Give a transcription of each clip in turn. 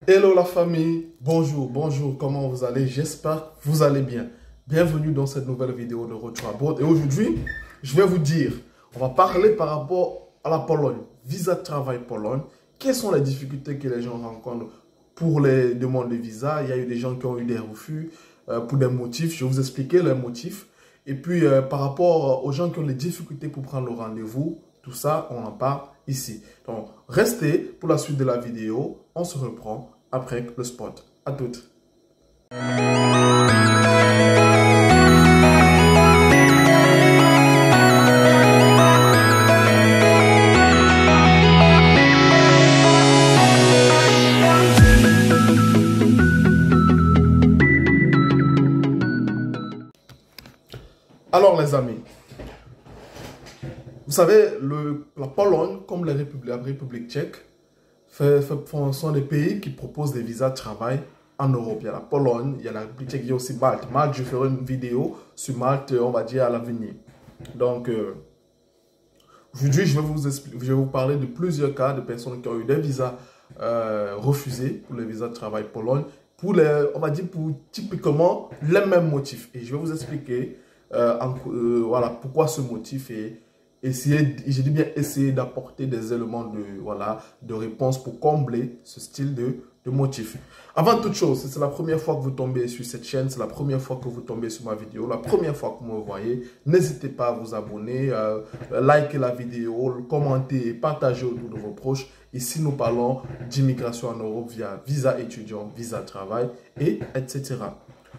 Hello la famille, bonjour, comment vous allez? J'espère que vous allez bien. Bienvenue dans cette nouvelle vidéo de Retour à bord. Et aujourd'hui, je vais vous dire, on va parler par rapport à la Pologne, visa de travail Pologne. Quelles sont les difficultés que les gens rencontrent pour les demandes de visa? Il y a eu des gens qui ont eu des refus pour des motifs. Je vais vous expliquer les motifs. Et puis par rapport aux gens qui ont des difficultés pour prendre le rendez-vous, tout ça, on en parle ici. Donc, restez pour la suite de la vidéo. On se reprend après le spot. À toutes. Alors les amis, vous savez, la Pologne, comme la République tchèque, sont des pays qui proposent des visas de travail en Europe. Il y a la Pologne, il y a la République tchèque, il y a aussi Malte. Malte, je ferai une vidéo sur Malte, on va dire, à l'avenir. Donc, aujourd'hui, je vais vous parler de plusieurs cas de personnes qui ont eu des visas refusés pour les visas de travail Pologne, on va dire, pour typiquement les mêmes motifs. Et je vais vous expliquer voilà, pourquoi ce motif est je dis bien essayer d'apporter des éléments de réponse pour combler ce style de motif. Avant toute chose, si c'est la première fois que vous tombez sur cette chaîne, c'est la première fois que vous tombez sur ma vidéo, la première fois que vous me voyez, n'hésitez pas à vous abonner, liker la vidéo, commenter, partager autour de vos proches. Ici, nous parlons d'immigration en Europe via visa étudiant, visa travail, etc.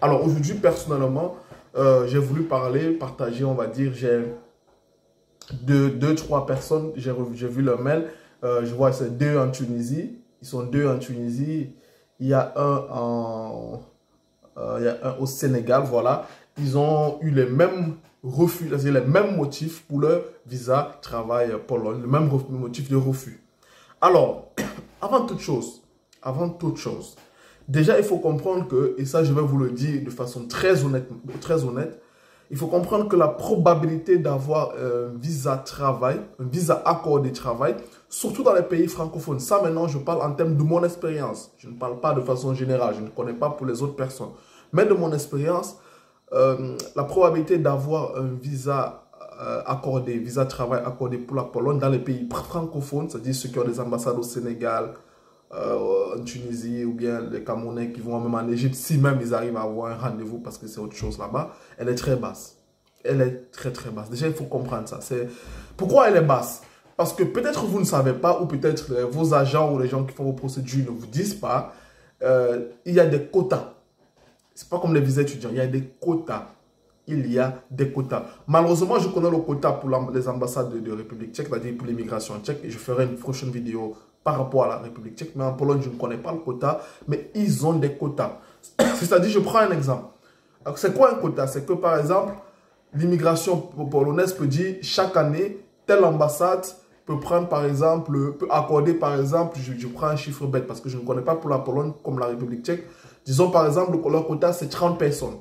Alors aujourd'hui, personnellement, j'ai voulu partager, on va dire, j'ai deux, trois personnes, j'ai vu leur mail, je vois c'est deux en Tunisie, ils sont deux en Tunisie, il y a un au Sénégal, voilà, ils ont eu les mêmes refus, c'est-à-dire les mêmes motifs pour leur visa travail Pologne, le même motif de refus. Alors, avant toute chose, déjà il faut comprendre que, et ça je vais vous le dire de façon très honnête, il faut comprendre que la probabilité d'avoir un visa travail, un visa accordé travail, surtout dans les pays francophones, ça maintenant je parle en termes de mon expérience. Je ne parle pas de façon générale, je ne connais pas pour les autres personnes. Mais de mon expérience, la probabilité d'avoir un visa accordé, visa travail accordé pour la Pologne dans les pays francophones, c'est-à-dire ceux qui ont des ambassades au Sénégal, en Tunisie ou bien les Camerounais qui vont même en Égypte, si même ils arrivent à avoir un rendez-vous parce que c'est autre chose là-bas, elle est très basse. Elle est très très basse. Déjà, il faut comprendre ça. Pourquoi elle est basse? Parce que peut-être vous ne savez pas ou peut-être vos agents ou les gens qui font vos procédures ne vous disent pas, il y a des quotas. C'est pas comme les visas étudiants, il y a des quotas. Il y a des quotas. Malheureusement, je connais le quota pour les ambassades de République tchèque, c'est-à-dire pour l'immigration tchèque, et je ferai une prochaine vidéo par rapport à la République tchèque. Mais en Pologne, je ne connais pas le quota, mais ils ont des quotas. C'est-à-dire, je prends un exemple. C'est quoi un quota? C'est que, par exemple, l'immigration polonaise peut dire, chaque année, telle ambassade peut prendre, par exemple, peut accorder, par exemple, je prends un chiffre bête parce que je ne connais pas pour la Pologne comme la République tchèque. Disons, par exemple, leur quota, c'est 30 personnes.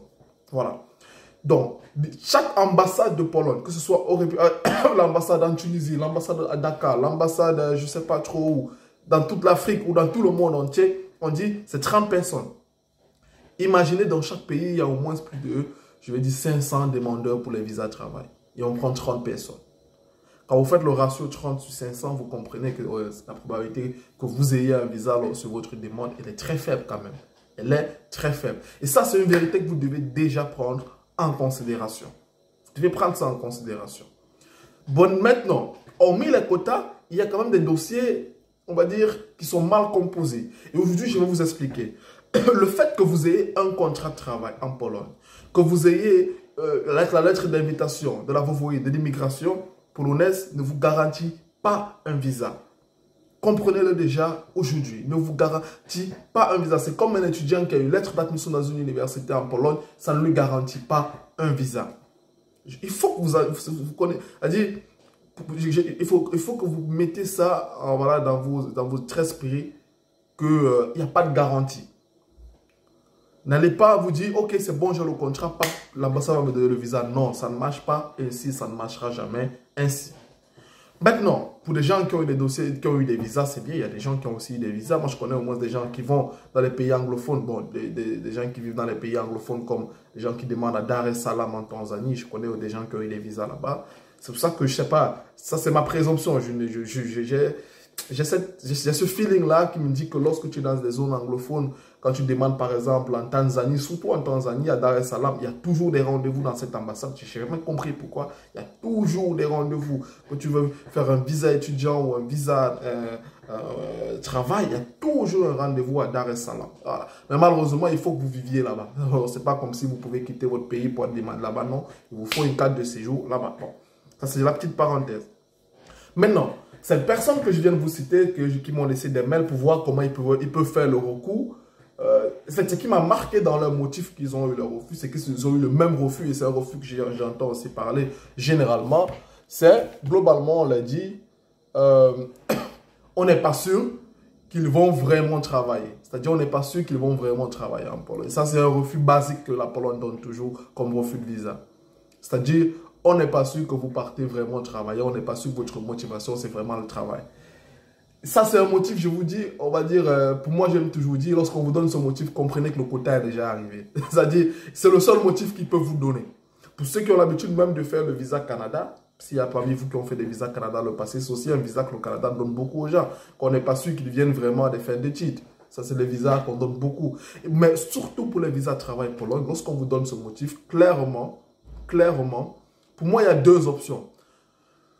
Voilà. Donc, chaque ambassade de Pologne, que ce soit l'ambassade en Tunisie, l'ambassade à Dakar, l'ambassade, je ne sais pas trop où, dans toute l'Afrique ou dans tout le monde entier, on dit c'est 30 personnes. Imaginez dans chaque pays, il y a au moins plus de, je vais dire 500 demandeurs pour les visas de travail. Et on prend 30 personnes. Quand vous faites le ratio 30 sur 500, vous comprenez que la probabilité que vous ayez un visa sur votre demande, elle est très faible quand même. Elle est très faible. Et ça, c'est une vérité que vous devez déjà prendre en considération. Vous devez prendre ça en considération. Bon, maintenant, hormis les quotas, il y a quand même des dossiers, on va dire, qui sont mal composés. Et aujourd'hui, je vais vous expliquer. Le fait que vous ayez un contrat de travail en Pologne, que vous ayez la lettre d'invitation de la VOVOI, de l'immigration polonaise, ne vous garantit pas un visa. Comprenez-le déjà aujourd'hui, ne vous garantit pas un visa. C'est comme un étudiant qui a une lettre d'admission dans une université en Pologne, ça ne lui garantit pas un visa. Il faut que vous connaissez, il faut que vous mettez ça voilà, dans votre esprit qu'il n'y a pas de garantie. N'allez pas vous dire, ok, c'est bon, j'ai le contrat, l'ambassade va me donner le visa. Non, ça ne marche pas ainsi, ça ne marchera jamais ainsi. Maintenant, pour des gens qui ont eu des dossiers, qui ont eu des visas, c'est bien. Il y a des gens qui ont aussi eu des visas. Moi, je connais au moins des gens qui vont dans les pays anglophones. Bon, des gens qui vivent dans les pays anglophones, comme des gens qui demandent à Dar es Salaam en Tanzanie. Je connais des gens qui ont eu des visas là-bas. C'est pour ça que je sais pas. Ça, c'est ma présomption. J'ai ce feeling-là qui me dit que lorsque tu es dans des zones anglophones, quand tu demandes par exemple en Tanzanie, surtout en Tanzanie, à Dar es Salaam, il y a toujours des rendez-vous dans cette ambassade. Je n'ai jamais compris pourquoi. Il y a toujours des rendez-vous. Quand tu veux faire un visa étudiant ou un visa travail, il y a toujours un rendez-vous à Dar es Salaam. Voilà. Mais malheureusement, il faut que vous viviez là-bas. Ce n'est pas comme si vous pouvez quitter votre pays pour aller demander là-bas. Non, il vous faut une carte de séjour là-bas. Bon. Ça, c'est la petite parenthèse. Maintenant, cette personne que je viens de vous citer, qui m'ont laissé des mails pour voir comment ils peuvent faire le recours, ce qui m'a marqué dans leur motif qu'ils ont eu le refus, c'est qu'ils ont eu le même refus, et c'est un refus que j'entends aussi parler généralement, c'est, globalement, on l'a dit, on n'est pas sûr qu'ils vont vraiment travailler. C'est-à-dire, on n'est pas sûr qu'ils vont vraiment travailler en Pologne. Ça, c'est un refus basique que la Pologne donne toujours comme refus de visa. C'est-à-dire, on n'est pas sûr que vous partez vraiment travailler, on n'est pas sûr que votre motivation, c'est vraiment le travail. Ça, c'est un motif, je vous dis, on va dire, pour moi, j'aime toujours dire, lorsqu'on vous donne ce motif, comprenez que le quota est déjà arrivé. C'est-à-dire, c'est le seul motif qu'ils peuvent vous donner. Pour ceux qui ont l'habitude même de faire le visa Canada, s'il y a parmi vous qui ont fait des visas Canada le passé, c'est aussi un visa que le Canada donne beaucoup aux gens, qu'on n'est pas sûr qu'ils viennent vraiment à des fins d'études. Ça, c'est les visas qu'on donne beaucoup. Mais surtout pour les visas travail Pologne, lorsqu'on vous donne ce motif, clairement, pour moi, il y a deux options.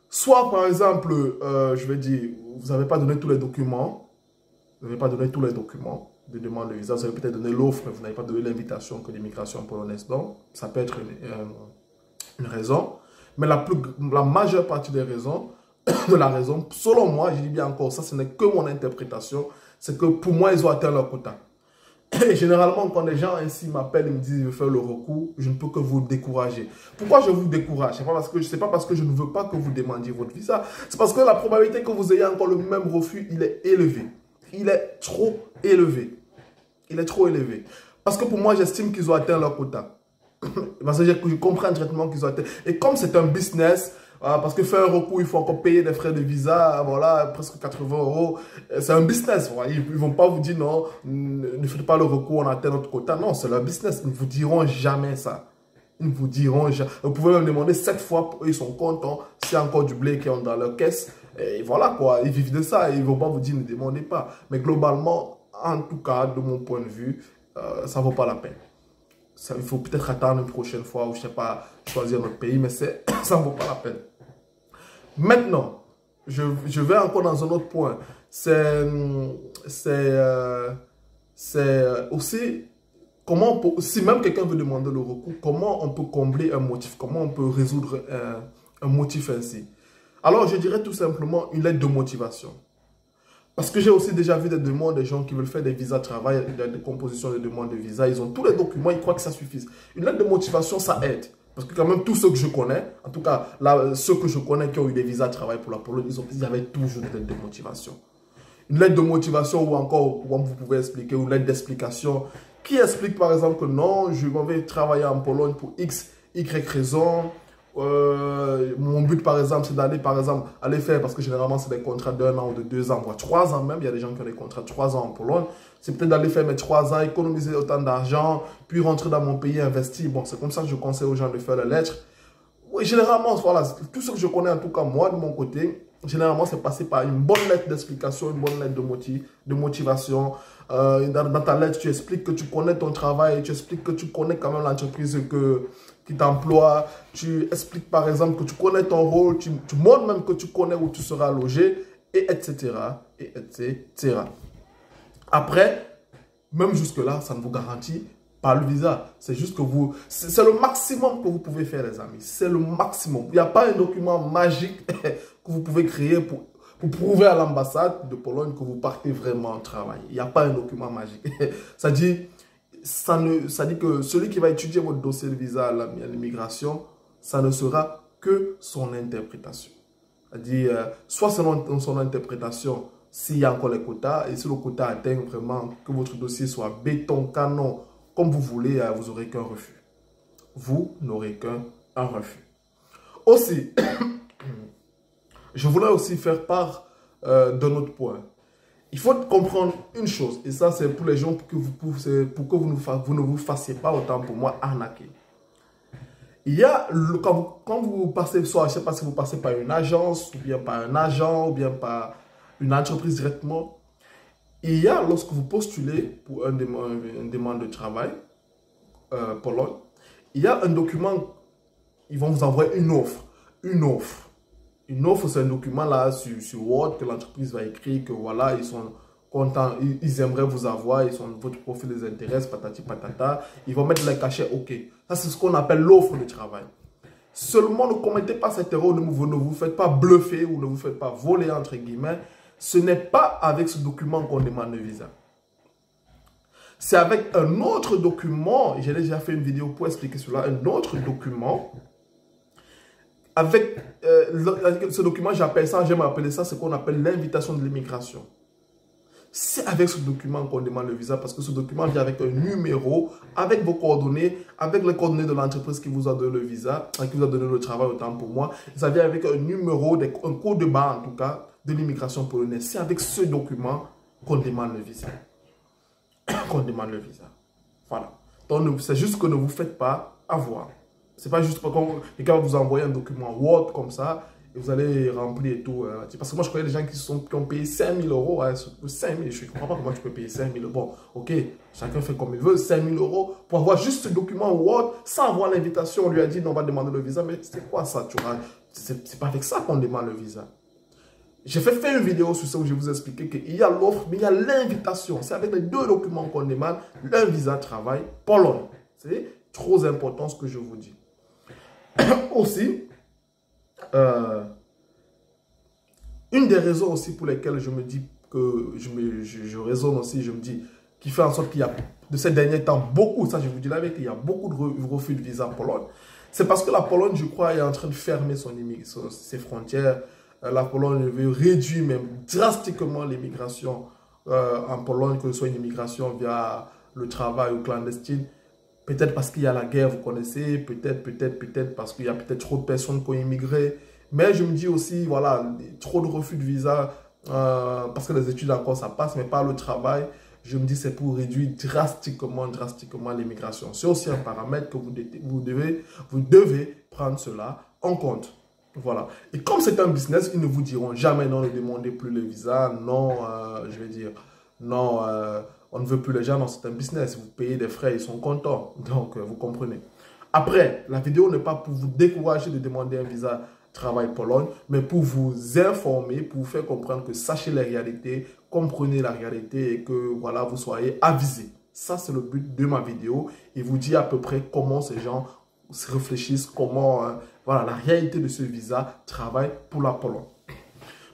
Soit, par exemple, je vais dire, vous n'avez pas donné tous les documents. Vous n'avez pas donné tous les documents de demande de visa. Vous avez peut-être donné l'offre, mais vous n'avez pas donné l'invitation que l'immigration polonaise donne. Ça peut être une raison. Mais la majeure partie des raisons, de la raison, selon moi, je dis bien encore, ça, ce n'est que mon interprétation, c'est que pour moi, ils ont atteint leur quota. Et généralement, quand les gens ainsi m'appellent et me disent de faire le recours, je ne peux que vous décourager. Pourquoi je vous décourage? Ce n'est pas parce que je ne veux pas que vous demandiez votre visa. C'est parce que la probabilité que vous ayez encore le même refus, il est élevé. Il est trop élevé. Il est trop élevé. Parce que pour moi, j'estime qu'ils ont atteint leur quota. Parce que je comprends un traitement qu'ils ont atteint. Et comme c'est un business, parce que faire un recours, il faut encore payer des frais de visa, voilà, presque 80 €. C'est un business. Voilà. Ils ne vont pas vous dire non, ne faites pas le recours, on atteint notre quota. Non, c'est leur business. Ils ne vous diront jamais ça. Ils ne vous diront jamais. Vous pouvez même demander 7 fois, ils sont contents, s'il y a encore du blé qui est dans leur caisse. Et voilà quoi, ils vivent de ça. Ils ne vont pas vous dire ne demandez pas. Mais globalement, en tout cas, de mon point de vue, ça ne vaut pas la peine. Ça, il faut peut-être attendre une prochaine fois ou je ne sais pas, choisir notre pays, mais ça ne vaut pas la peine. Maintenant, je vais encore dans un autre point. C'est aussi comment si même quelqu'un veut demander le recours, comment on peut combler un motif, comment on peut résoudre un motif ainsi. Alors, je dirais tout simplement une lettre de motivation. Parce que j'ai aussi déjà vu des demandes des gens qui veulent faire des visas de travail, des compositions de demandes de visa. Ils ont tous les documents, ils croient que ça suffit. Une lettre de motivation, ça aide. Parce que quand même, tous ceux que je connais, en tout cas, là, ceux que je connais qui ont eu des visas de travail pour la Pologne, ils avaient toujours des lettres de motivation. Une lettre de motivation ou encore, comme vous pouvez expliquer, une lettre d'explication qui explique par exemple que non, je m'en vais travailler en Pologne pour X, Y raison. Mon but par exemple c'est d'aller par exemple aller faire, parce que généralement c'est des contrats d'1 an ou de 2 ans voire 3 ans même, il y a des gens qui ont des contrats de 3 ans en Pologne, c'est peut-être d'aller faire mes 3 ans, économiser autant d'argent, puis rentrer dans mon pays, investir. Bon, c'est comme ça que je conseille aux gens de faire la lettre. Oui, généralement, voilà, tout ce que je connais en tout cas moi de mon côté, généralement c'est passé par une bonne lettre d'explication, une bonne lettre de motivation. Dans ta lettre tu expliques que tu connais ton travail, tu expliques que tu connais quand même l'entreprise qui t'emploie, tu expliques par exemple que tu connais ton rôle, tu montres même que tu connais où tu seras logé, et etc. Et etc. Après, même jusque-là, ça ne vous garantit pas le visa. C'est juste que c'est le maximum que vous pouvez faire, les amis. C'est le maximum. Il n'y a pas un document magique que vous pouvez créer pour prouver à l'ambassade de Pologne que vous partez vraiment travailler. Il n'y a pas un document magique. Ça dit que celui qui va étudier votre dossier de visa à l'immigration, ça ne sera que son interprétation. C'est-à-dire, soit selon son interprétation, s'il y a encore les quotas, et si le quota atteint vraiment, que votre dossier soit béton, canon, comme vous voulez, vous n'aurez qu'un refus. Vous n'aurez qu'un refus. Aussi, je voulais aussi faire part d'un autre point. Il faut comprendre une chose, et ça c'est pour les gens pour que vous ne vous fassiez pas, autant pour moi, arnaquer. Il y a, quand vous passez, soit je ne sais pas si vous passez par une agence, ou bien par un agent, ou bien par une entreprise directement, il y a, lorsque vous postulez pour une demande de travail, Pologne, il y a un document, ils vont vous envoyer une offre. Une offre, c'est un document là sur Word que l'entreprise va écrire, que voilà, ils sont contents, ils aimeraient vous avoir, votre profil les intéresse, patati patata. Ils vont mettre les cachets OK. Ça, c'est ce qu'on appelle l'offre de travail. Seulement, ne commettez pas cette erreur, ne vous faites pas bluffer ou ne vous faites pas voler, entre guillemets. Ce n'est pas avec ce document qu'on demande le visa. C'est avec un autre document, j'ai déjà fait une vidéo pour expliquer cela, un autre document. Avec ce document, j'appelle ça, j'aime appeler ça ce qu'on appelle l'invitation de l'immigration. C'est avec ce document qu'on demande le visa parce que ce document vient avec un numéro, avec vos coordonnées, avec les coordonnées de l'entreprise qui vous a donné le visa, qui vous a donné le travail, autant pour moi. Ça vient avec un numéro, un code de barre en tout cas, de l'immigration polonaise. C'est avec ce document qu'on demande le visa. Qu'on demande le visa. Voilà. Donc, c'est juste que ne vous faites pas avoir. C'est pas juste quand quelqu'un vous envoie un document Word comme ça et vous allez remplir et tout. Parce que moi, je connais des gens qui ont payé 5 000 euros. 5 000, je ne comprends pas comment tu peux payer 5 000 euros. Bon, ok, chacun fait comme il veut. 5 000 euros pour avoir juste ce document Word sans avoir l'invitation. On lui a dit, non, on va demander le visa. Mais c'est quoi ça, tu vois? C'est pas avec ça qu'on demande le visa. J'ai fait une vidéo sur ça où je vous ai expliqué qu'il y a l'offre, mais il y a l'invitation. C'est avec les deux documents qu'on demande le visa travail Pologne. C'est trop important ce que je vous dis. Aussi, une des raisons aussi pour lesquelles je me dis que je raisonne aussi, je me dis, qui fait en sorte qu'il y a de ces derniers temps beaucoup, ça je vous dis la vérité, il y a beaucoup de refus de visa en Pologne. C'est parce que la Pologne, je crois, est en train de fermer ses frontières. La Pologne veut réduire même drastiquement l'immigration en Pologne, que ce soit une immigration via le travail ou clandestine. Peut-être parce qu'il y a la guerre, vous connaissez, peut-être parce qu'il y a peut-être trop de personnes qui ont immigré. Mais je me dis aussi, voilà, trop de refus de visa, parce que les études encore ça passe, mais pas le travail. Je me dis c'est pour réduire drastiquement l'immigration. C'est aussi un paramètre que vous devez prendre cela en compte. Voilà. Et comme c'est un business, ils ne vous diront jamais non, ne demandez plus le visa, non, je vais dire, non, on ne veut plus les gens, non, c'est un business, vous payez des frais, ils sont contents. Donc, vous comprenez. Après, la vidéo n'est pas pour vous décourager de demander un visa travail Pologne, mais pour vous informer, pour vous faire comprendre que sachez la réalité, comprenez la réalité et que voilà, vous soyez avisés. Ça, c'est le but de ma vidéo. Et vous dire à peu près comment ces gens se réfléchissent, comment, voilà, la réalité de ce visa travail pour la Pologne.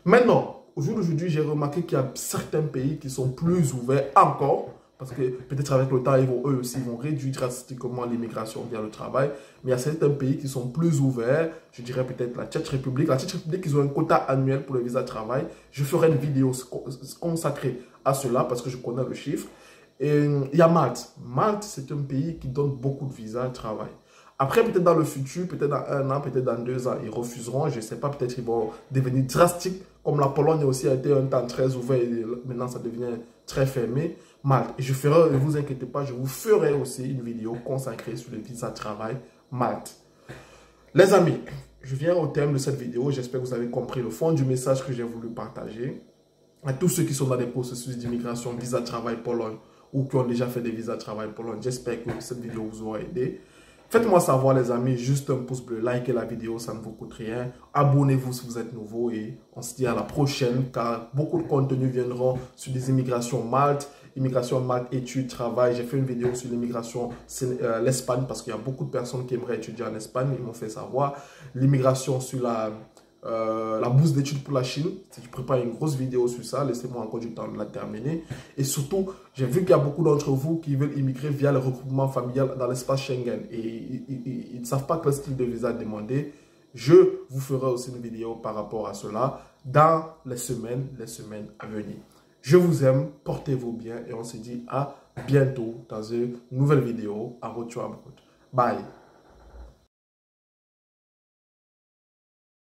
Maintenant, au jour d'aujourd'hui, j'ai remarqué qu'il y a certains pays qui sont plus ouverts encore, parce que peut-être avec le temps, eux aussi vont réduire drastiquement l'immigration via le travail. Mais il y a certains pays qui sont plus ouverts. Je dirais peut-être la Tchèque République. La Tchèque République, ils ont un quota annuel pour le visa de travail. Je ferai une vidéo consacrée à cela parce que je connais le chiffre. Et il y a Malte. Malte, c'est un pays qui donne beaucoup de visas de travail. Après, peut-être dans le futur, peut-être dans 1 an, peut-être dans 2 ans, ils refuseront. Je ne sais pas, peut-être qu'ils vont devenir drastiques. Comme la Pologne aussi a été un temps très ouvert et maintenant ça devient très fermé. Malte. Et je ferai, ne vous inquiétez pas, je vous ferai aussi une vidéo consacrée sur le visa de travail Malte. Les amis, je viens au terme de cette vidéo. J'espère que vous avez compris le fond du message que j'ai voulu partager. À tous ceux qui sont dans des processus d'immigration, visa de travail Pologne ou qui ont déjà fait des visas de travail Pologne, j'espère que cette vidéo vous aura aidé. Faites-moi savoir les amis, juste un pouce bleu, likez la vidéo, ça ne vous coûte rien. Abonnez-vous si vous êtes nouveau et on se dit à la prochaine car beaucoup de contenus viendront sur des immigrations Malte, études, travail. J'ai fait une vidéo sur l'immigration, l'Espagne parce qu'il y a beaucoup de personnes qui aimeraient étudier en Espagne, ils m'ont fait savoir. L'immigration sur la bourse d'études pour la Chine, je prépare une grosse vidéo sur ça, laissez-moi encore du temps de la terminer. Et surtout, j'ai vu qu'il y a beaucoup d'entre vous qui veulent immigrer via le regroupement familial dans l'espace Schengen et ils ne savent pas quel style de visa demander. Je vous ferai aussi une vidéo par rapport à cela dans les semaines à venir. Je vous aime, portez-vous bien et on se dit à bientôt dans une nouvelle vidéo à Road to Abroad. Bye.